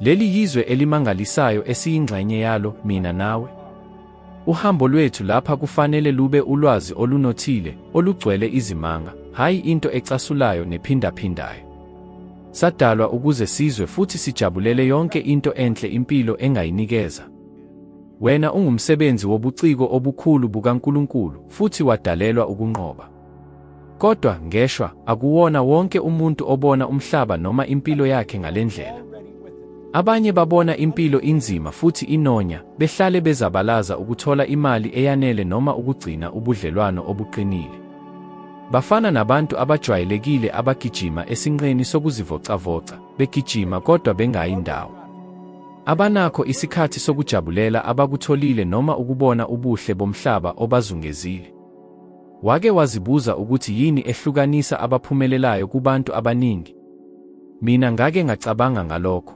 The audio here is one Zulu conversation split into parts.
Leli yizwe elimangalisayo esiyingxenye yalo, mina nawe. Uhambo lwethu lapha kufanele lube ulwazi olunothile, olugcwele izimanga, hayi into ecasulayo nephindaphindayo. Sadalwa ukuze sizwe futhi sijabulele yonke into enhle impilo engayinikeza. Wena ungumsebenzi wobuciko obukhulu bukaNkulunkulu futhi wadalelwa ukunqoba. Kodwa ngeshwa, akuwona wonke umuntu obona umhlaba noma impilo yakhe ngalendlela. Abanye babona impilo inzima futhi inonya, behlale bezabalaza ukuthola imali eyanele noma ukugcina ubudlelwano obuqinile. Bafana nabantu abajwayelekile abagijima esinqeni sokuzivocavoca, begijima kodwa bengayi ndawo. Abanakho isikhathi sokujabulela abakutholile noma ukubona ubuhle bomhlaba obazungezile. Wake wazibuza ukuthi yini ehlukanisa abaphumelelayo kubantu abaningi? Mina ngake ngacabanga ngalokho.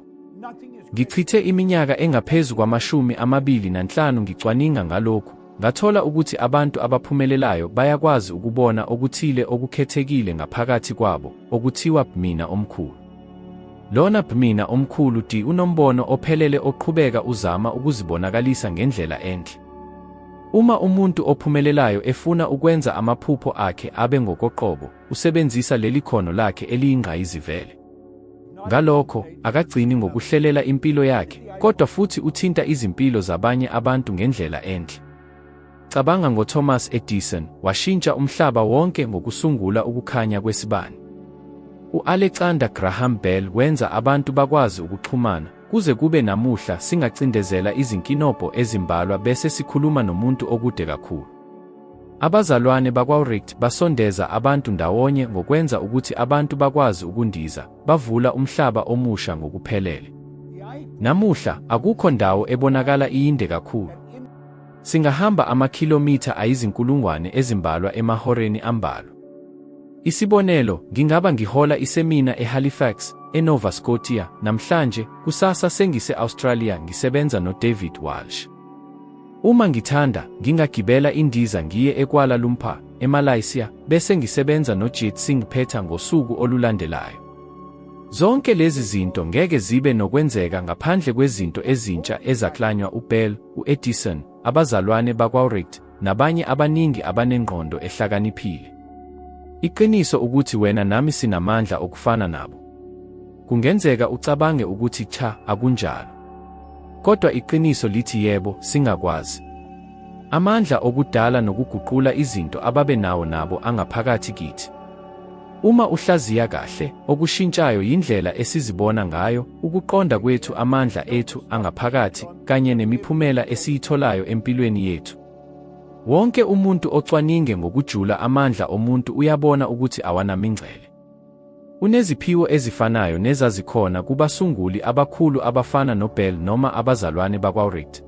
Ngichithe iminyaka engaphezu kwama-25 ngicwaninga ngalokhu, ngathola ukuthi abantu abaphumelelayo bayakwazi ukubona okuthile okukhethekile ngaphakathi kwabo, okuthiwa mina omkhulu. Lona mina omkhulu unombono ophelele oqhubeka uzama ukuzibonakalisa ngendlela enhle. Uma umuntu ophumelelayo efuna ukwenza amaphupho akhe abe ngokoqobo, usebenzisa leli khono lakhe eliyingqayizivele. Ngalokho, akagcini ngokuhlelela impilo yakhe, kodwa futhi uthinta izimpilo zabanye abantu ngendlela enhle. Cabanga ngoThomas Edison, washintsha umhlaba wonke ngokusungula ukukhanya kwesibani. U-Alexander Graham Bell wenza abantu bakwazi ukuxhumana, kuze kube namuhla singacindezela izinkinobho ezimbalwa bese sikhuluma nomuntu okude kakhulu. Abazalwane bakwaWright basondeza abantu ndawonye ngokwenza ukuthi abantu bakwazi ukundiza, bavula umhlaba omusha ngokuphelele. Namuhla, akukho ndawo ebonakala iyinde kakhulu. Singahamba amakhilomitha ayizinkulungwane ezimbalwa emahoreni ambalwa. Isibonelo, ngingaba ngihola isemina eHalifax, eNova Scotia, namhlanje, kusasa sengise-Australia ngisebenza noDavid Walsh. Uma ngithanda, ngingagibela indiza ngiye eKuala Lumpur, eMalaysia, bese ngisebenza noJit Singh Phetha ngosuku olulandelayo. Zonke lezi zinto ngeke zibe nokwenzeka ngaphandle kwezinto ezintsha ezaklanywa uBell, u-Edison, abazalwane bakwaWright, nabanye abaningi abanengqondo ehlakaniphile. Iqiniso ukuthi wena nami sinamandla okufana nabo. Kungenzeka ucabange ukuthi cha, akunjalo. Kodwa iqiniso lithi yebo, singakwazi. Amandla okudala nokuguqula izinto ababe nawo nabo angaphakathi kithi. Uma uhlaziya kahle, okushintshayo yindlela esizibona ngayo, ukuqonda kwethu amandla ethu angaphakathi, kanye nemiphumela esiyitholayo empilweni yethu. Wonke umuntu ocwaninge ngokujula amandla omuntu uyabona ukuthi awanamingcele. Uneziphiwo ezifanayo nezazikhona kubasunguli abakhulu abafana noBell noma abazalwane bakwaWright.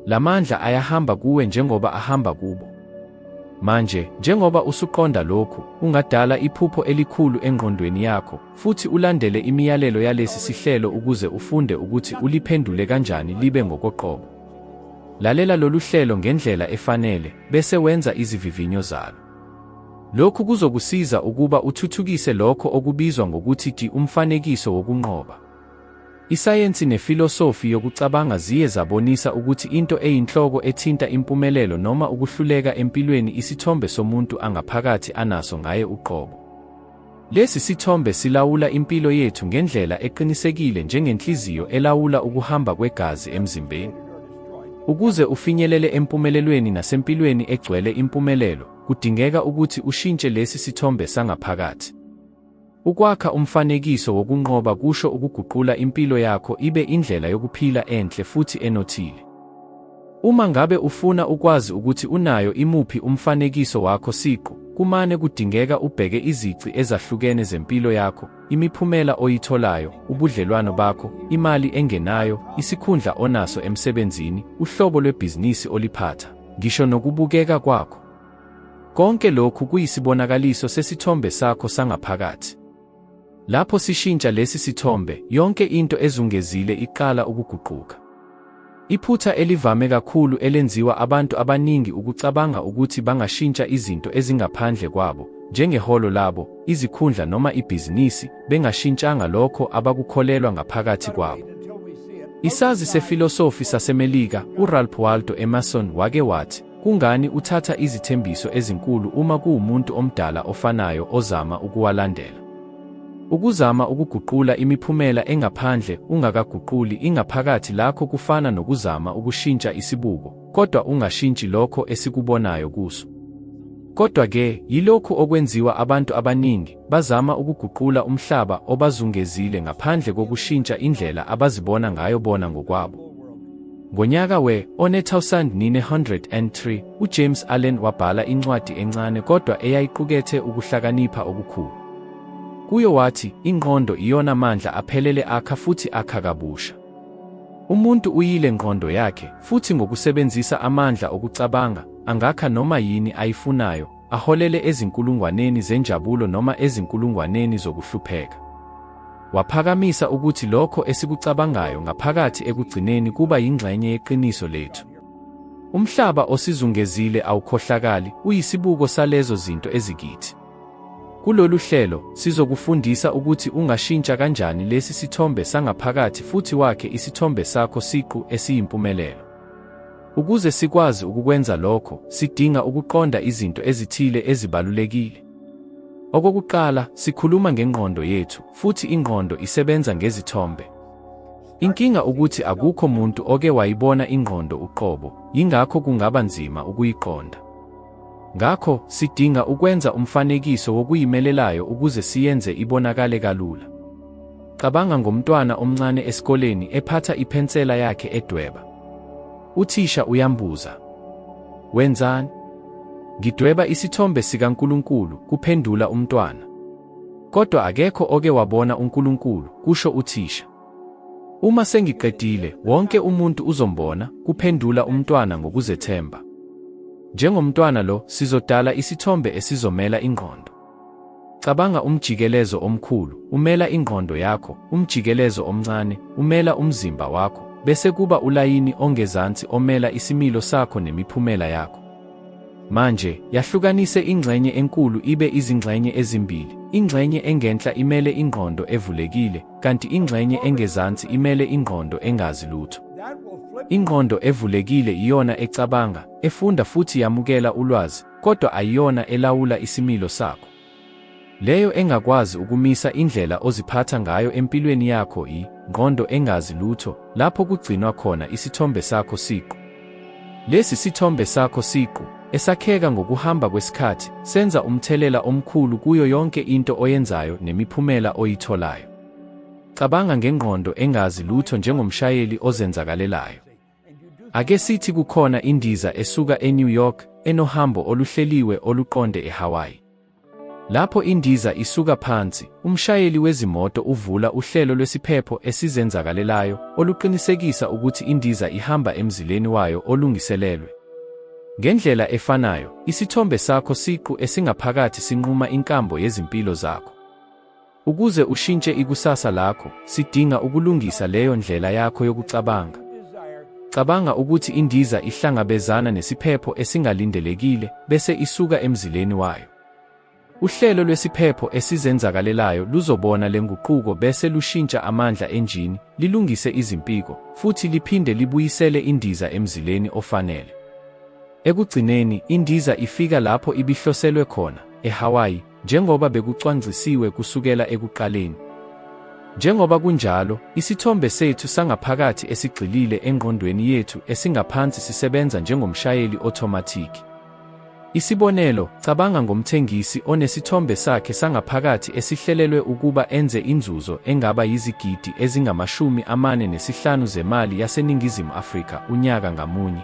Lamandla ayahamba kuwe njengoba ahamba kubo. Manje, njengoba usuqonda lokhu, ungadala iphupho elikhulu engqondweni yakho, futhi ulandele imiyalelo yalesi sihlelo ukuze ufunde ukuthi uliphendule kanjani libe ngokoqobo. Lalela lolu hlelo ngendlela efanele, bese wenza izivivinyo zalo. Lokhu kuzokusiza ukuba uthuthukise lokho okubizwa ngokuthi umfanekiso wokunqoba. Isayensi nefilosofi yokucabanga ziye zabonisa ukuthi into eyinhloko ethinta impumelelo noma ukuhluleka empilweni isithombe somuntu angaphakathi anaso ngaye uqobo. Lesi sithombe silawula impilo yethu ngendlela eqinisekile njengenhliziyo elawula ukuhamba kwegazi emzimbeni. Ukuze ufinyelele empumelelweni nasempilweni egcwele impumelelo, kudingeka ukuthi ushintshe lesi sithombe sangaphakathi. Ukwakha umfanekiso wokunqoba kusho ukuguqula impilo yakho ibe indlela yokuphila enhle futhi enothile. Uma ngabe ufuna ukwazi ukuthi unayo imuphi umfanekiso wakho siqu, kumane kudingeka ubheke izici ezahlukene zempilo yakho, imiphumela oyitholayo, ubudlelwano bakho, imali engenayo, isikhundla onaso emsebenzini, uhlobo lwebhizinisi oliphatha, ngisho nokubukeka kwakho. Konke lokhu kuyisibonakaliso sesithombe sakho sangaphakathi. Lapho sishintsha lesi sithombe, yonke into ezungezile iqala ukuguquka. Iphutha elivame kakhulu elenziwa abantu abaningi ukucabanga ukuthi bangashintsha izinto ezingaphandle kwabo, njengeholo labo, izikhundla noma ibhizinisi, bengashintshanga lokho abakukholelwa ngaphakathi kwabo. Isazi sefilosofi saseMelika, uRalph Waldo Emerson wake wathi, kungani uthatha izithembiso ezinkulu uma kuwumuntu omdala ofanayo ozama ukuwalandela? Ukuzama ukuguqula imiphumela engaphandle ungakaguquli ingaphakathi lakho kufana nokuzama ukushintsha isibuko, kodwa ungashintshi lokho esikubonayo kuso. Kodwa-ke, yilokhu okwenziwa abantu abaningi, bazama ukuguqula umhlaba obazungezile ngaphandle kokushintsha indlela abazibona ngayo bona ngokwabo. Ngonyaka we-1903, uJames Allen wabhala incwadi encane kodwa eyayiqukethe ukuhlakanipha okukhulu. Kuyo wathi, ingqondo iyona mandla aphelele akha futhi akha kabusha. Umuntu uyile ngqondo yakhe, futhi ngokusebenzisa amandla okucabanga, angakha noma yini ayifunayo, aholele ezinkulungwaneni zenjabulo noma ezinkulungwaneni zokuhlupheka. Waphakamisa ukuthi lokho esikucabangayo ngaphakathi ekugcineni kuba yingxenye yeqiniso lethu. Umhlaba osizungezile awukhohlakali, uyisibuko salezo zinto ezikithi. Kulolu hlelo, sizokufundisa ukuthi ungashintsha kanjani lesi sithombe sangaphakathi futhi wakhe isithombe sakho siqu esiyimpumelelo. Ukuze sikwazi ukukwenza lokho, sidinga ukuqonda izinto ezithile ezibalulekile. Okokuqala, sikhuluma ngengqondo yethu, futhi ingqondo isebenza ngezithombe. Inkinga ukuthi akukho muntu oke wayibona ingqondo uqobo, yingakho kungaba nzima ukuyiqonda. Ngakho, sidinga ukwenza umfanekiso wokuyimelelayo ukuze siyenze ibonakale kalula. Cabanga ngomntwana omncane esikoleni ephatha ipensela yakhe edweba. Uthisha uyambuza, "Wenzani?" "Ngidweba isithombe sikaNkulunkulu," kuphendula umntwana. "Kodwa akekho oke wabona uNkulunkulu," kusho uthisha. "Uma sengiqedile, wonke umuntu uzombona," kuphendula umntwana ngokuzethemba. Njengomntwana lo, sizodala isithombe esizomela ingqondo. Cabanga umjikelezo omkhulu, umela ingqondo yakho, umjikelezo omncane, umela umzimba wakho, bese kuba ulayini ongezansi omela isimilo sakho nemiphumela yakho. Manje, yahlukanise ingxenye enkulu ibe izingxenye ezimbili, ingxenye engenhla imele ingqondo evulekile, kanti ingxenye engezansi imele ingqondo engazi lutho. Ingqondo evulekile iyona ecabanga, efunda futhi yamukela ulwazi, kodwa ayiyona elawula isimilo sakho. Leyo engakwazi ukumisa indlela oziphatha ngayo empilweni yakho ingqondo engazi lutho, lapho kugcinwa khona isithombe sakho siqu. Lesi sithombe sakho siqu, esakheka ngokuhamba kwesikhathi, senza umthelela omkhulu kuyo yonke into oyenzayo nemiphumela oyitholayo. Cabanga ngengqondo engazi lutho njengomshayeli ozenzakalelayo. Ake sithi kukhona indiza esuka eNew York, enohambo oluhleliwe oluqonde eHawaii. Lapho indiza isuka phansi, umshayeli wezimoto uvula uhlelo lwesiphepho esizenzakalelayo, oluqinisekisa ukuthi indiza ihamba emzileni wayo olungiselelwe. Ngendlela efanayo, isithombe sakho siqu esingaphakathi sinquma inkambo yezimpilo zakho. Ukuze ushintshe ikusasa lakho, sidinga ukulungisa leyo ndlela yakho yokucabanga. Cabanga ukuthi indiza ihlangabezana nesiphepho esingalindelekile, bese isuka emzileni wayo. Uhlelo lwesiphepho esizenzakalelayo luzobona lenguquko bese lushintsha amandla enjini, lilungise izimpiko, futhi liphinde libuyisele indiza emzileni ofanele. Ekugcineni, indiza ifika lapho ibihloselwe khona, eHawaii, njengoba bekucwangcisiwe kusukela ekuqaleni. Njengoba kunjalo, isithombe sethu sangaphakathi esigxilile engqondweni yethu esingaphansi sisebenza njengomshayeli otomatiki. Isibonelo, cabanga ngomthengisi onesithombe sakhe sangaphakathi esihlelelwe ukuba enze inzuzo engaba yizigidi ezingama-45 zemali yaseNingizimu Afrika unyaka ngamunye.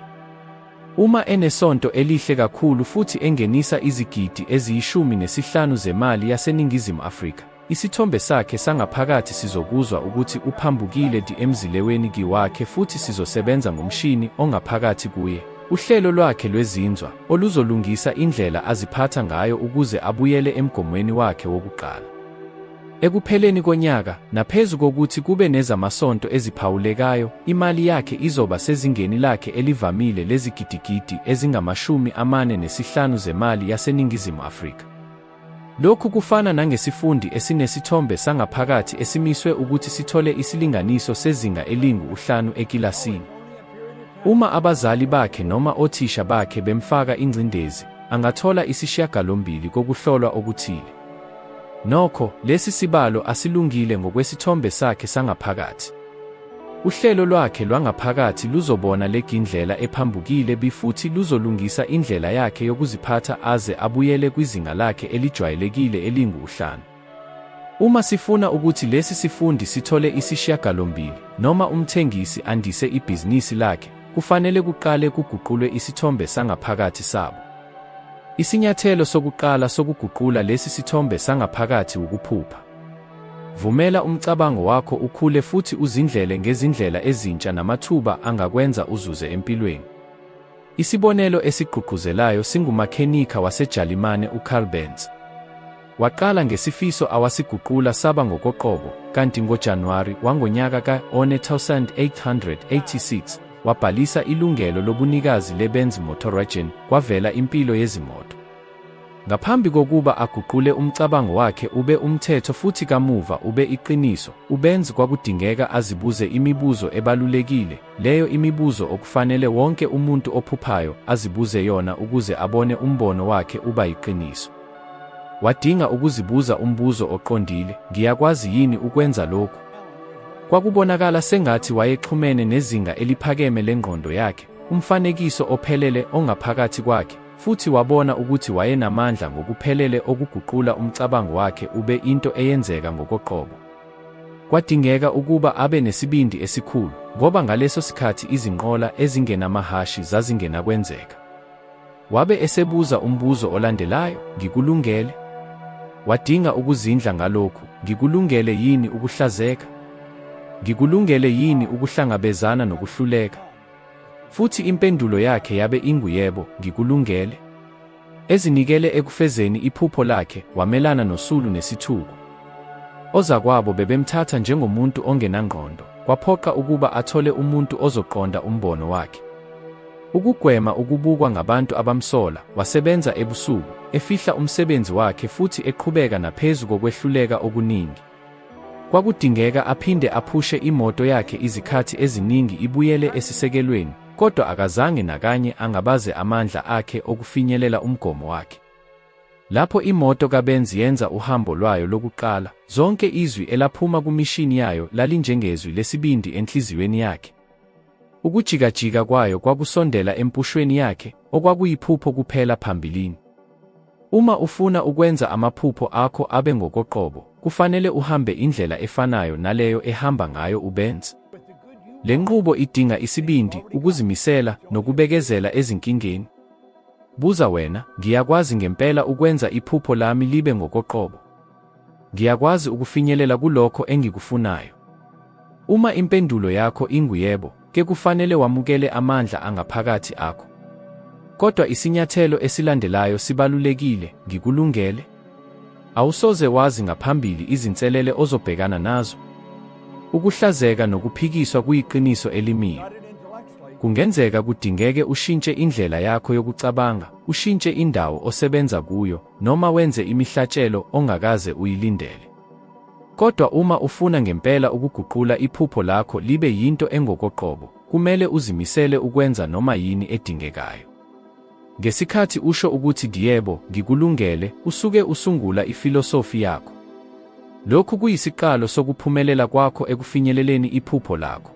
Uma enesonto elihle kakhulu futhi engenisa izigidi eziyi-15 zemali yaseNingizimu Afrika, isithombe sakhe sangaphakathi sizokuzwa ukuthi uphambukile emzileweni wakhe futhi sizosebenza ngomshini ongaphakathi kuye, uhlelo lwakhe lwezinzwa, oluzolungisa indlela aziphatha ngayo ukuze abuyele emgomweni wakhe wokuqala. Ekupheleni konyaka, naphezu kokuthi kube nezamasonto eziphawulekayo, imali yakhe izoba sezingeni lakhe elivamile lezigidigidi ezingama-45 zemali yaseNingizimu Afrika. Lokhu kufana nangesifundi esinesithombe sangaphakathi esimiswe ukuthi sithole isilinganiso sezinga elingu-5 ekilasini. Uma abazali bakhe noma othisha bakhe bemfaka ingcindezi, angathola 9 kokuhlolwa okuthile. Nokho, lesi sibalo asilungile ngokwesithombe sakhe sangaphakathi. Uhlelo lwakhe lwangaphakathi luzobona legindlela ephambukile futhi luzolungisa indlela yakhe yokuziphatha aze abuyele kwizinga lakhe elijwayelekile elingu-5. Uma sifuna ukuthi lesi sifundi sithole 9 noma umthengisi andise ibhizinisi lakhe, kufanele kuqale kuguqulwe isithombe sangaphakathi sabo. Isinyathelo sokuqala sokuguqula lesi sithombe sangaphakathi ukuphupha. Vumela umcabango wakho ukhule futhi uzindlele ngezindlela ezintsha namathuba angakwenza uzuze empilweni. Isibonelo esigqugquzelayo singumakhenika waseJalimane uKarl Benz. Waqala ngesifiso awasiguqula saba ngokoqobo, kanti ngoJanuwari wangonyaka ka-1886 wabhalisa ilungelo lobunikazi leBenz Motorwagen kwavela impilo yezimoto. Ngaphambi kokuba aguqule umcabango wakhe ube umthetho futhi kamuva ube iqiniso, uBenz kwakudingeka azibuze imibuzo ebalulekile, leyo imibuzo okufanele wonke umuntu ophuphayo azibuze yona ukuze abone umbono wakhe uba iqiniso. Wadinga ukuzibuza umbuzo oqondile, ngiyakwazi yini ukwenza lokhu? Kwakubonakala sengathi wayexhumene nezinga eliphakeme lengqondo yakhe, umfanekiso ophelele ongaphakathi kwakhe, futhi wabona ukuthi wayenamandla ngokuphelele okuguqula umcabango wakhe ube into eyenzeka ngokoqobo. Kwadingeka ukuba abe nesibindi esikhulu, ngoba ngaleso sikhathi izinqola ezingenamahashi zazingenakwenzeka. Wabe esebuza umbuzo olandelayo, ngikulungele? Wadinga ukuzindla ngalokhu, ngikulungele yini ukuhlazeka? Ngikulungele yini ukuhlangabezana nokuhluleka? Futhi impendulo yakhe yabe inguyebo, ngikulungele. Ezinikele ekufezeni iphupho lakhe, wamelana nosulu nesithuko. Ozakwabo bebemthatha njengomuntu ongenangqondo, kwaphoqa ukuba athole umuntu ozoqonda umbono wakhe. Ukugwema ukubukwa ngabantu abamsola, wasebenza ebusuku, efihla umsebenzi wakhe futhi eqhubeka naphezu kokwehluleka okuningi. Kwakudingeka aphinde aphushe imoto yakhe izikhathi eziningi ibuyele esisekelweni, kodwa akazange nakanye angabaze amandla akhe okufinyelela umgomo wakhe. Lapho imoto kaBenz yenza uhambo lwayo lokuqala, zonke izwi elaphuma kumishini yayo lalinjengezwi lesibindi enhliziyweni yakhe. Ukujikajika kwayo kwakusondela empushweni yakhe, okwakuyiphupho kuphela phambilini. Uma ufuna ukwenza amaphupho akho abe ngokoqobo, kufanele uhambe indlela efanayo naleyo ehamba ngayo uBenz. Le nqubo idinga isibindi, ukuzimisela, nokubekezela ezinkingeni. Buza wena, ngiyakwazi ngempela ukwenza iphupho lami libe ngokoqobo? Ngiyakwazi ukufinyelela kulokho engikufunayo? Uma impendulo yakho inguyebo, ke kufanele wamukele amandla angaphakathi akho. Kodwa isinyathelo esilandelayo sibalulekile, ngikulungele? Awusoze wazi ngaphambili izinselele ozobhekana nazo. Ukuhlazeka nokuphikiswa kuyiqiniso elimiyo. Kungenzeka kudingeke ushintshe indlela yakho yokucabanga, ushintshe indawo osebenza kuyo, noma wenze imihlatshelo ongakaze uyilindele. Kodwa uma ufuna ngempela ukuguqula iphupho lakho libe yinto engokoqobo, kumele uzimisele ukwenza noma yini edingekayo. Ngesikhathi usho ukuthi yebo, ngikulungele, usuke usungula ifilosofi yakho. Lokhu kuyisiqalo sokuphumelela kwakho ekufinyeleleni iphupho lakho.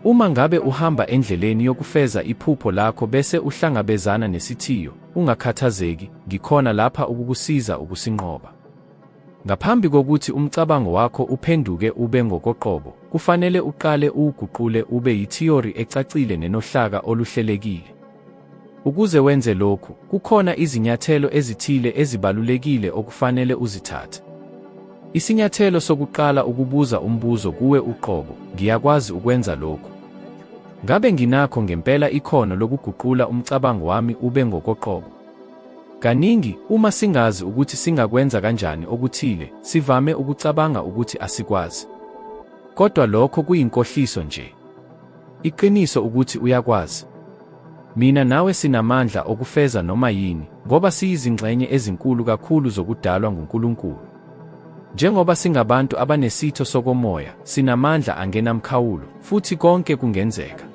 Uma ngabe uhamba endleleni yokufeza iphupho lakho bese uhlangabezana nesithiyo, ungakhathazeki, ngikhona lapha ukukusiza ukusinqoba. Ngaphambi kokuthi umcabango wakho uphenduke ube ngokoqobo, kufanele uqale uwuguqule ube yithiyori ecacile nenohlaka oluhlelekile. Ukuze wenze lokhu, kukhona izinyathelo ezithile ezibalulekile okufanele uzithathe. Isinyathelo sokuqala ukubuza umbuzo kuwe uqobo, ngiyakwazi ukwenza lokhu? Ngabe nginakho ngempela ikhono lokuguqula umcabango wami ube ngokoqobo? Kaningi, uma singazi ukuthi singakwenza kanjani okuthile, sivame ukucabanga ukuthi asikwazi. Kodwa lokho kuyinkohliso nje. Iqiniso ukuthi uyakwazi. Mina nawe sinamandla okufeza noma yini, ngoba siyizingxenye ezinkulu kakhulu zokudalwa nguNkulunkulu. Njengoba singabantu abanesitho sokomoya, sinamandla angenamkhawulo, futhi konke kungenzeka.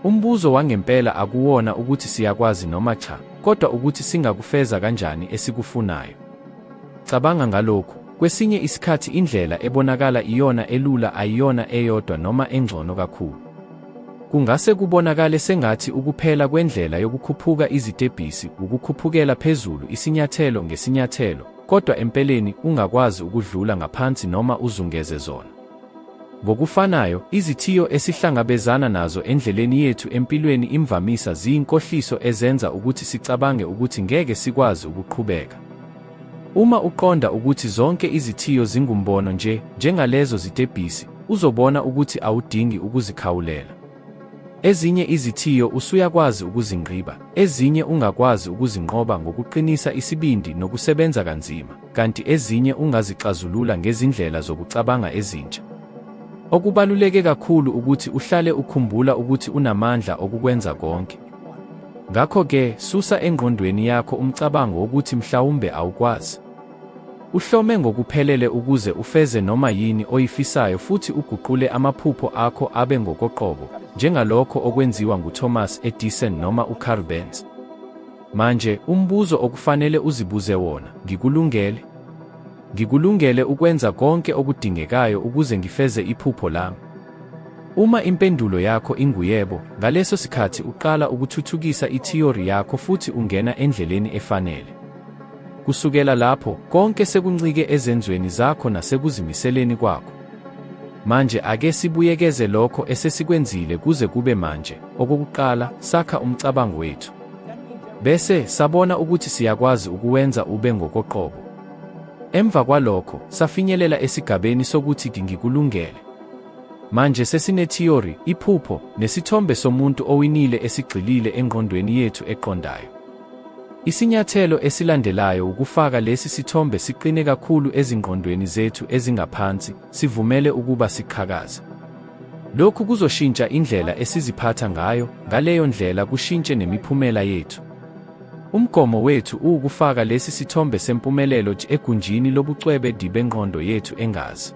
Umbuzo wangempela akuwona ukuthi siyakwazi noma cha, kodwa ukuthi singakufeza kanjani esikufunayo. Cabanga ngalokhu, kwesinye isikhathi indlela ebonakala iyona elula ayiyona eyodwa noma engcono kakhulu. Kungase kubonakale sengathi ukuphela kwendlela yokukhuphuka izitebhisi ukukhuphukela phezulu isinyathelo ngesinyathelo, kodwa empeleni ungakwazi ukudlula ngaphansi noma uzungeze zona. Ngokufanayo, izithiyo esihlangabezana nazo endleleni yethu empilweni imvamisa ziyinkohliso ezenza ukuthi sicabange ukuthi ngeke sikwazi ukuqhubeka. Uma uqonda ukuthi zonke izithiyo zingumbono nje, njengalezo zitebhisi, uzobona ukuthi awudingi ukuzikhawulela. Ezinye izithiyo usuyakwazi ukuzingqiba, ezinye ungakwazi ukuzinqoba ngokuqinisa isibindi nokusebenza kanzima, kanti ezinye ungazixazulula ngezindlela zokucabanga ezintsha. Okubaluleke kakhulu ukuthi uhlale ukhumbula ukuthi unamandla okukwenza konke. Ngakho-ke, susa engqondweni yakho umcabango wokuthi mhlawumbe awukwazi. Uhlome ngokuphelele ukuze ufeze noma yini oyifisayo futhi uguqule amaphupho akho abe ngokoqobo, njengalokho okwenziwa nguThomas Edison noma uCarl Benz. Manje, umbuzo okufanele uzibuze wona, ngikulungele? Ngikulungele ukwenza konke okudingekayo ukuze ngifeze iphupho lami? Uma impendulo yakho inguyebo, ngaleso sikhathi uqala ukuthuthukisa ithiyori yakho futhi ungena endleleni efanele. Kusukela lapho, konke sekuncike ezenzweni zakho nasekuzimiseleni kwakho. Manje ake sibuyekeze lokho esesikwenzile kuze kube manje. Okokuqala, sakha umcabango wethu. Bese sabona ukuthi siyakwazi ukuwenza ube ngokoqobo. Emva kwalokho, safinyelela esigabeni sokuthi ngikulungele. Manje sesinethiyori, iphupho, nesithombe somuntu owinile esigxilile engqondweni yethu eqondayo. Isinyathelo esilandelayo ukufaka lesi sithombe siqine kakhulu ezingqondweni zethu ezingaphansi, sivumele ukuba siqhakaze. Lokhu kuzoshintsha indlela esiziphatha ngayo, ngaleyo ndlela kushintshe nemiphumela yethu. Umgomo wethu ukufaka lesi sithombe sempumelelo egunjini lobucwebe bengqondo yethu engazi.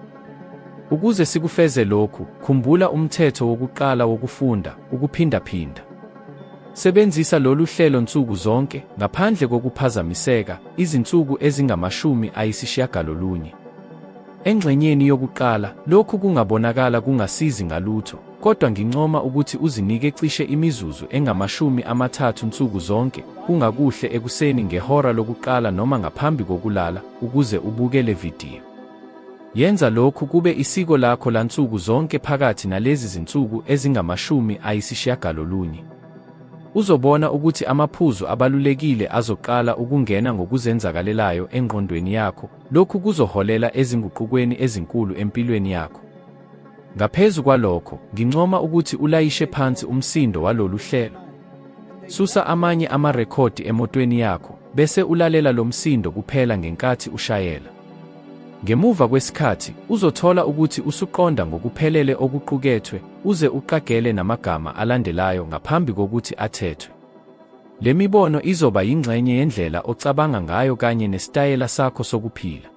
Ukuze sikufeze lokhu, khumbula umthetho wokuqala wokufunda, ukuphindaphinda. Sebenzisa lolu hlelo nsuku zonke, ngaphandle kokuphazamiseka, izinsuku ezingama-90. Engxenyeni yokuqala, lokhu kungabonakala kungasizi ngalutho, kodwa ngincoma ukuthi uzinike cishe imizuzu engama-30 nsuku zonke, kungakuhle ekuseni ngehora lokuqala noma ngaphambi kokulala, ukuze ubuke le vidiyo. Yenza lokhu kube isiko lakho lansuku zonke phakathi nalezi zinsuku ezingama-90. Uzobona ukuthi amaphuzu abalulekile azoqala ukungena ngokuzenzakalelayo engqondweni yakho. Lokhu kuzoholela ezinguqukweni ezinkulu empilweni yakho. Ngaphezu kwalokho, ngincoma ukuthi ulayishe phansi umsindo walolu hlelo. Susa amanye amarekhodi emotweni yakho, bese ulalela lo msindo kuphela ngenkathi ushayela. Ngemuva kwesikhathi, uzothola ukuthi usuqonda ngokuphelele okuqukethwe, uze uqagele namagama alandelayo ngaphambi kokuthi athethwe. Le mibono izoba yingxenye yendlela ocabanga ngayo kanye nesitayela sakho sokuphila.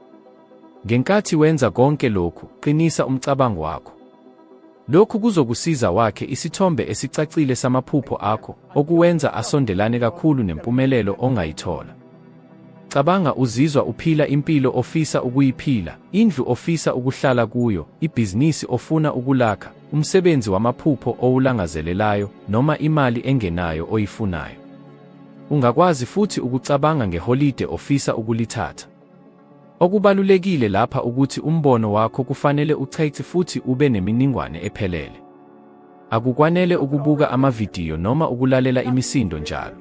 Ngenkathi wenza konke lokhu, qinisa umcabango wakho. Lokhu kuzokusiza wakhe isithombe esicacile samaphupho akho, okuwenza asondelane kakhulu nempumelelo ongayithola. Cabanga uzizwa uphila impilo ofisa ukuyiphila, indlu ofisa ukuhlala kuyo, ibhizinisi ofuna ukulakha, umsebenzi wamaphupho owulangazelelayo, noma imali engenayo oyifunayo. Ungakwazi futhi ukucabanga ngeholide ofisa ukulithatha. Okubalulekile lapha ukuthi umbono wakho kufanele uchethe futhi ube neminingwane ephelele. Akukwanele ukubuka amavidiyo noma ukulalela imisindo njalo.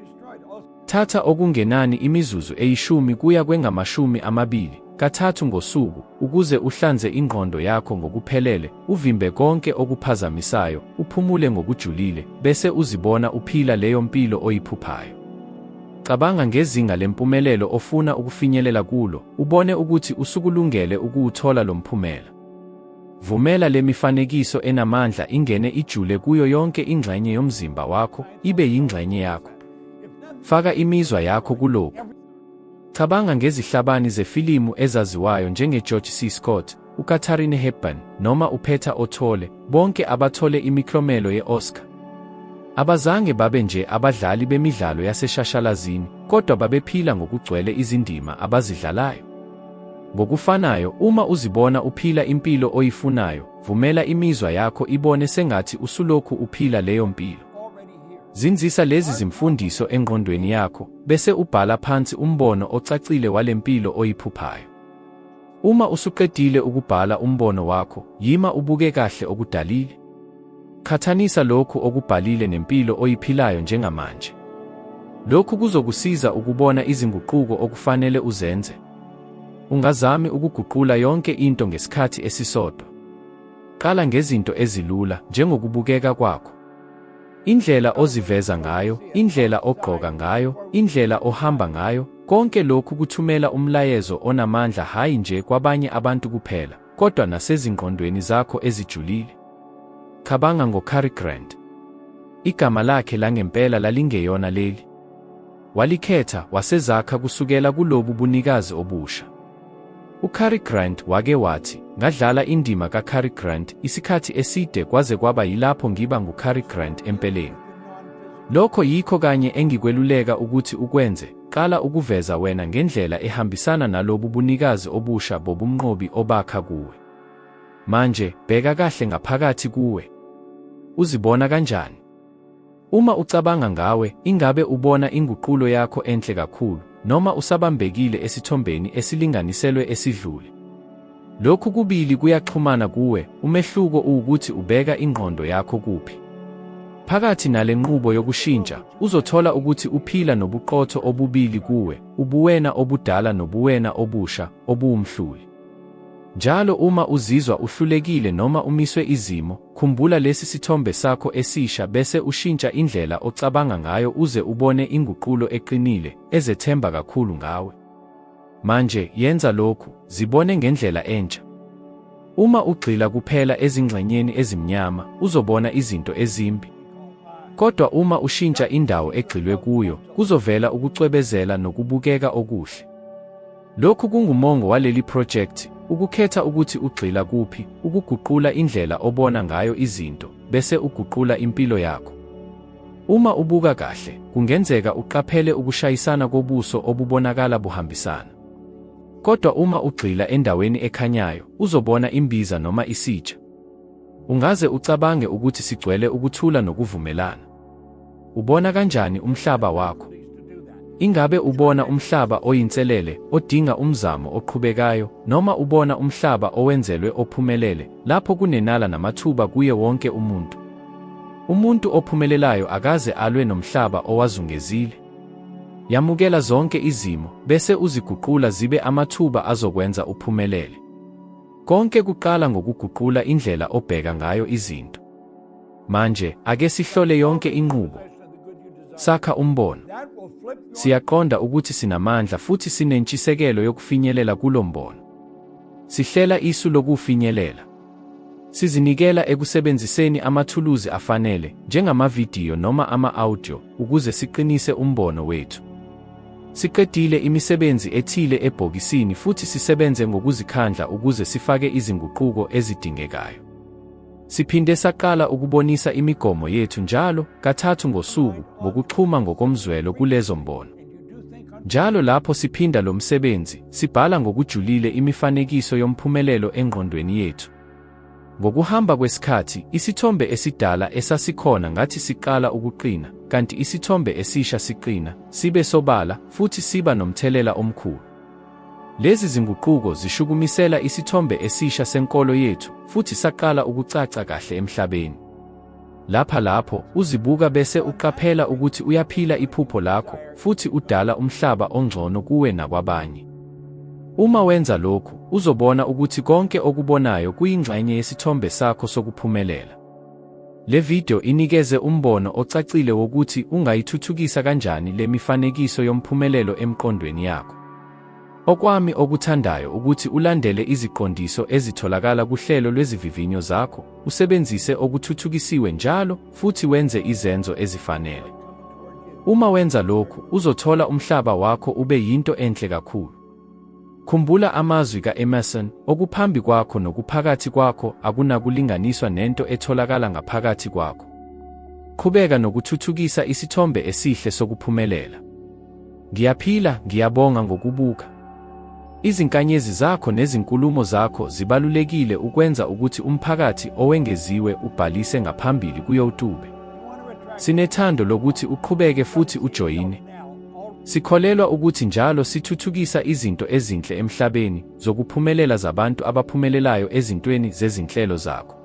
Thatha okungenani imizuzu 10 kuya kwengama-20 kathathu ngosuku, ukuze uhlanze ingqondo yakho ngokuphelele, uvimbe konke okuphazamisayo, uphumule ngokujulile, bese uzibona uphila leyo mpilo oyiphuphayo. Cabanga ngezinga lempumelelo ofuna ukufinyelela kulo, ubone ukuthi usukulungele ukuwuthola lo mphumela. Vumela le mifanekiso enamandla ingene ijule kuyo yonke ingxenye yomzimba wakho, ibe yingxenye yakho. Faka imizwa yakho kulokhu. Cabanga ngezihlabani zefilimu ezaziwayo njenge-George C. Scott, uKatharine Hepburn, noma uPeter O'Toole, bonke abathole imiklomelo ye-Oscar. Abazange babe nje abadlali bemidlalo yaseshashalazini, kodwa babephila ngokugcwele izindima abazidlalayo. Ngokufanayo, uma uzibona uphila impilo oyifunayo, vumela imizwa yakho ibone sengathi usulokhu uphila leyo mpilo. Zinzisa lezi zimfundiso engqondweni yakho, bese ubhala phansi umbono ocacile wale mpilo oyiphuphayo. Uma usuqedile ukubhala umbono wakho, yima ubuke kahle okudalile. Qhathanisa lokhu okubhalile nempilo oyiphilayo njengamanje. Lokhu kuzokusiza ukubona izinguquko okufanele uzenze. Ungazami ukuguqula yonke into ngesikhathi esisodwa. Qala ngezinto ezilula, njengokubukeka kwakho. Indlela oziveza ngayo, indlela ogqoka ngayo, indlela ohamba ngayo, konke lokhu kuthumela umlayezo onamandla hayi nje kwabanye abantu kuphela, kodwa nasezingqondweni zakho ezijulile. Cabanga ngoCary Grant. Igama lakhe langempela lalingeyona leli. Walikhetha wasezakha kusukela kulobu bunikazi obusha. UCary Grant wake wathi, ngadlala indima kaCary Grant isikhathi eside kwaze kwaba yilapho ngiba nguCary Grant empeleni. Lokho yikho kanye engikweluleka ukuthi ukwenze, qala ukuveza wena ngendlela ehambisana nalobu bunikazi obusha bobumnqobi obakha kuwe. Manje, bheka kahle ngaphakathi kuwe. Uzibona kanjani? Uma ucabanga ngawe, ingabe ubona inguqulo yakho enhle kakhulu, noma usabambekile esithombeni esilinganiselwe esidlule? Lokhu kubili kuyaxhumana kuwe, umehluko ukuthi ubeka ingqondo yakho kuphi. Phakathi nale nqubo yokushintsha, uzothola ukuthi uphila nobuqotho obubili kuwe, ubuwena obudala nobuwena obusha, obuwumhluli. Njalo uma uzizwa uhlulekile noma umiswe izimo, khumbula lesi sithombe sakho esisha bese ushintsha indlela ocabanga ngayo uze ubone inguqulo eqinile, ezethemba kakhulu ngawe. Manje, yenza lokhu, zibone ngendlela entsha. Uma ugxila kuphela ezingxenyeni ezimnyama, uzobona izinto ezimbi. Kodwa uma ushintsha indawo egxilwe kuyo, kuzovela ukucwebezela nokubukeka okuhle. Lokhu kungumongo waleli project, ukukhetha ukuthi ugxila kuphi, ukuguqula indlela obona ngayo izinto, bese uguqula impilo yakho. Uma ubuka kahle, kungenzeka uqaphele ukushayisana kobuso obubonakala buhambisana. Kodwa uma ugxila endaweni ekhanyayo, uzobona imbiza noma isitsha. Ungaze ucabange ukuthi sigcwele ukuthula nokuvumelana. Ubona kanjani umhlaba wakho? Ingabe ubona umhlaba oyinselele, odinga umzamo oqhubekayo, noma ubona umhlaba owenzelwe ophumelele, lapho kunenala namathuba kuye wonke umuntu? Umuntu ophumelelayo akaze alwe nomhlaba owazungezile. Yamukela zonke izimo, bese uziguqula zibe amathuba azokwenza uphumelele. Konke kuqala ngokuguqula indlela obheka ngayo izinto. Manje, ake sihlole yonke inqubo. Sakha umbono. Siyaqonda ukuthi sinamandla futhi sinentshisekelo yokufinyelela kulo mbono. Sihlela isu lokufinyelela. Sizinikela ekusebenziseni amathuluzi afanele, njengamavidiyo noma ama-audio, ukuze siqinise umbono wethu. Siqedile imisebenzi ethile ebhokisini futhi sisebenze ngokuzikhandla ukuze sifake izinguquko ezidingekayo. Siphinde saqala ukubonisa imigomo yethu njalo, kathathu ngosuku, ngokuxhuma ngokomzwelo kulezo mbono. Njalo lapho siphinda lo msebenzi, sibhala ngokujulile imifanekiso yomphumelo engqondweni yethu. Ngokuhamba kwesikhathi, isithombe esidala esasikhona ngathi siqala ukuqina, kanti isithombe esisha siqina, sibe sobala, futhi siba nomthelela omkhulu. Lezi zinguquko zishukumisela isithombe esisha senkolo yethu, futhi saqala ukucaca kahle emhlabeni. Lapho, uzibuka bese uqaphela ukuthi uyaphila iphupho lakho, futhi udala umhlaba ongcono kuwe nakwabanye. Uma wenza lokhu, uzobona ukuthi konke okubonayo kuyingxenye yesithombe sakho sokuphumelela. Le video inikeze umbono ocacile wokuthi ungayithuthukisa kanjani le mifanekiso yomphumelelo emqondweni yakho. Okwami okuthandayo ukuthi ulandele iziqondiso ezitholakala kuhlelo lwezivivinyo zakho, usebenzise okuthuthukisiwe njalo, futhi wenze izenzo ezifanele. Uma wenza lokhu, uzothola umhlaba wakho ube yinto enhle kakhulu. Khumbula amazwi ka-Emerson, okuphambi kwakho nokuphakathi kwakho akunakulinganiswa nento etholakala ngaphakathi kwakho. Qhubeka nokuthuthukisa isithombe esihle sokuphumelela. Ngiyaphila, ngiyabonga ngokubuka. Izinkanyezi zakho nezinkulumo zakho zibalulekile ukwenza ukuthi umphakathi owengeziwe ubhalise ngaphambili kuYouTube. Sinethando lokuthi uqhubeke futhi ujoyine. Sikholelwa ukuthi njalo sithuthukisa izinto ezinhle emhlabeni zokuphumelela zabantu abaphumelelayo ezintweni zezinhlelo zakho.